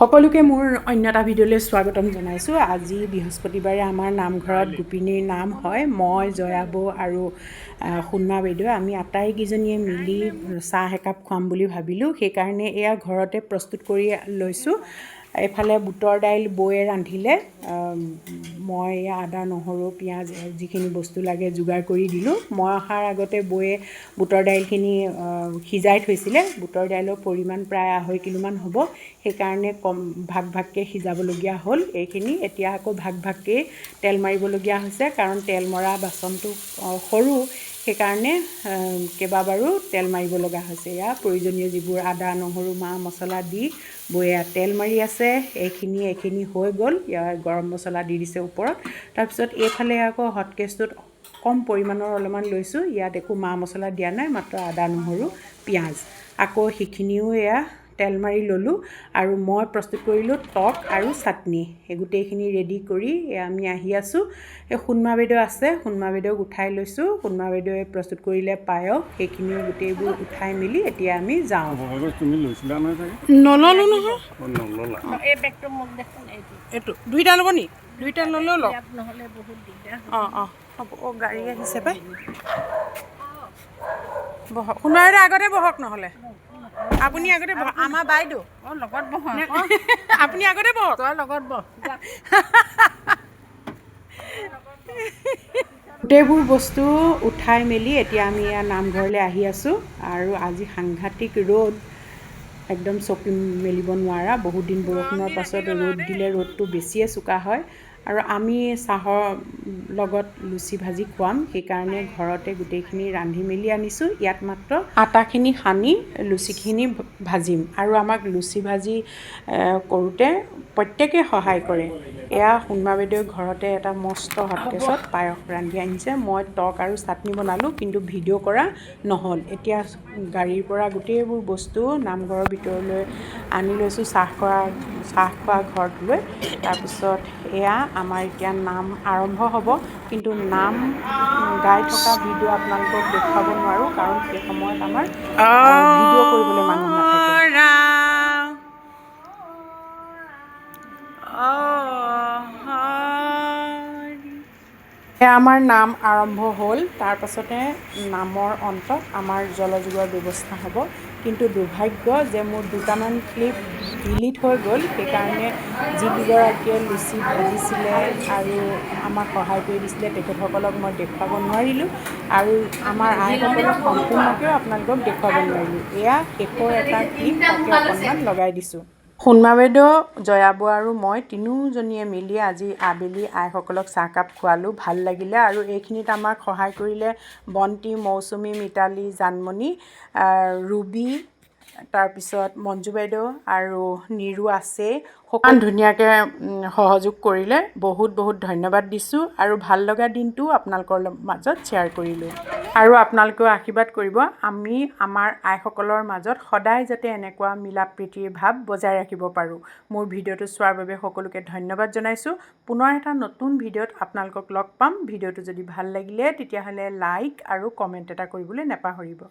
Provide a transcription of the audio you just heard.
সকলোকে মোৰ অন্য এটা ভিডিঅ'লৈ স্বাগতম জনাইছোঁ। আজি বৃহস্পতিবাৰে আমাৰ নামঘৰত গোপিনীৰ নাম হয়। মই জয়া বৌ আৰু সুন্মা বাইদেউ আমি আটাইকেইজনীয়ে মিলি চাহ একাপ খুৱাম বুলি ভাবিলোঁ। সেইকাৰণে এয়া ঘৰতে প্ৰস্তুত কৰি লৈছোঁ। এইফালে বুটৰ দাইল বৌয়ে ৰান্ধিলে, মই আদা নহৰু পিঁয়াজ যিখিনি বস্তু লাগে যোগাৰ কৰি দিলোঁ। মই অহাৰ আগতে বৌয়ে বুটৰ দাইলখিনি সিজাই থৈছিলে। বুটৰ দাইলৰ পৰিমাণ প্ৰায় 2.5 কিলোমান হ'ব, সেইকাৰণে ভাগ ভাগকৈ সিজাবলগীয়া হ'ল। এইখিনি এতিয়া আকৌ ভাগ ভাগকৈ তেল মাৰিবলগীয়া হৈছে, কাৰণ তেল মৰা বাচনটো সৰু, সেইকাৰণে কেইবাবাৰো তেল মাৰিব লগা হৈছে। ইয়াৰ প্ৰয়োজনীয় যিবোৰ আদা নহৰু মা মছলা দি বৌয়ে তেল মাৰি আছে। এইখিনি হৈ গ'ল। ইয়াৰ গৰম মছলা দি দিছে ওপৰত। তাৰপিছত এইফালে আকৌ হটকেছটোত কম পৰিমাণৰ অলপমান লৈছোঁ। ইয়াত একো মা মছলা দিয়া নাই, মাত্ৰ আদা নহৰু পিঁয়াজ। আকৌ সেইখিনিও এয়া তেল মাৰি ল'লোঁ আৰু মই প্ৰস্তুত কৰিলোঁ টক আৰু চাটনি। এই গোটেইখিনি ৰেডি কৰি আমি আহি আছোঁ। এই সুন্মা বাইদেউ আছে, সুন্মা বাইদেউক উঠাই লৈছোঁ। সুন্মা বাইদেৱে প্ৰস্তুত কৰিলে পায়স, সেইখিনিও গোটেইবোৰ উঠাই মেলি এতিয়া আমি যাওঁ। তুমি লৈছিলা নহয় চাগে? নল'লোঁ নহয়। নল'লা। এই বেগটো মোক দেখোন এইটো দুইটা ল'ব নি? দুইটা ল'লেও লওক। নহ'লে বহুত দিগদাৰ হ'ব। গাড়ী আহিছে পাই। বহক। সুন্মা বাইদেউ আগতে বহক, নহ'লে আপুনি আগতে বহক। আমাৰ বাইদেউ লগত বহ আপুনি আগতে বহক। তই লগত বহ। গোটেইবোৰ বস্তু উঠাই মেলি এতিয়া আমি নামঘৰলৈ আহি আছোঁ। আৰু আজি সাংঘাতিক ৰ'দ, একদম চকু মেলিব নোৱাৰা। বহুত দিন বৰষুণৰ পাছত ৰ'দ দিলে ৰ'দটো বেছিয়ে চোকা হয়। আৰু আমি চাহৰ লগত লুচি ভাজি খুৱাম, সেইকাৰণে ঘৰতে গোটেইখিনি ৰান্ধি মেলি আনিছোঁ। ইয়াত মাত্ৰ আটাখিনি সানি লুচিখিনি ভাজিম। আৰু আমাক লুচি ভাজি কৰোঁতে প্ৰত্যেকে সহায় কৰে। এয়া সুন্মা বাইদেৱে ঘৰতে এটা মস্ত হটকেছত পায়স ৰান্ধি আনিছে। মই টক আৰু চাটনি বনালোঁ, কিন্তু ভিডিঅ' কৰা নহ'ল। এতিয়া গাড়ীৰ পৰা গোটেইবোৰ বস্তু নামঘৰৰ ভিতৰলৈ আনি লৈছোঁ, চাহ খোৱা ঘৰটোলৈ। তাৰপিছত এয়া আমাৰ এতিয়া নাম আৰম্ভ হ'ব, কিন্তু নাম গাই থকা ভিডিঅ' আপোনালোকক দেখুৱাব নোৱাৰোঁ, কাৰণ সেই সময়ত আমাৰ ভিডিঅ' কৰিবলৈ মানুহ নাথাকে। আমাৰ নাম আৰম্ভ হ'ল। তাৰপাছতে নামৰ অন্তত আমাৰ জলযোগৰ ব্যৱস্থা হ'ব। কিন্তু দুৰ্ভাগ্য যে মোৰ দুটামান ক্লিপ ডিলিট হৈ গ'ল। সেইকাৰণে যিকেইগৰাকীয়ে লুচি ভাজিছিলে আৰু আমাক সহায় কৰি দিছিলে, তেখেতসকলক মই দেখুৱাব নোৱাৰিলোঁ। আৰু আমাৰ আইসকলক সম্পূৰ্ণকৈও আপোনালোকক দেখুৱাব নোৱাৰিলোঁ। এয়া শেষৰ এটা ক্লিপ, তাকে অকণমান লগাই দিছোঁ। সুন্মা বাইদেউ, জয়া বৌ আৰু মই তিনিওজনীয়ে মিলি আজি আবেলি আইসকলক চাহকাপ খোৱালোঁ। ভাল লাগিলে। আৰু এইখিনিত আমাক সহায় কৰিলে বন্তি, মৌচুমী, মিতালী, জানমণি, ৰুবি, তাৰপিছত মঞ্জু বাইদেউ আৰু নিৰু আছেই। সকলো ধুনীয়াকৈ সহযোগ কৰিলে। বহুত বহুত ধন্যবাদ দিছোঁ। আৰু ভাল লগা দিনটো আপোনালোকৰ মাজত শ্বেয়াৰ কৰিলোঁ। আৰু আপোনালোকেও আশীৰ্বাদ কৰিব, আমি আমাৰ আইসকলৰ মাজত সদায় যাতে এনেকুৱা মিলা প্ৰীতিৰ ভাৱ বজাই ৰাখিব পাৰোঁ। মোৰ ভিডিঅ'টো চোৱাৰ বাবে সকলোকে ধন্যবাদ জনাইছোঁ। পুনৰ এটা নতুন ভিডিঅ'ত আপোনালোকক লগ পাম। ভিডিঅ'টো যদি ভাল লাগিলে তেতিয়াহ'লে লাইক আৰু কমেণ্ট এটা কৰিবলৈ নাপাহৰিব।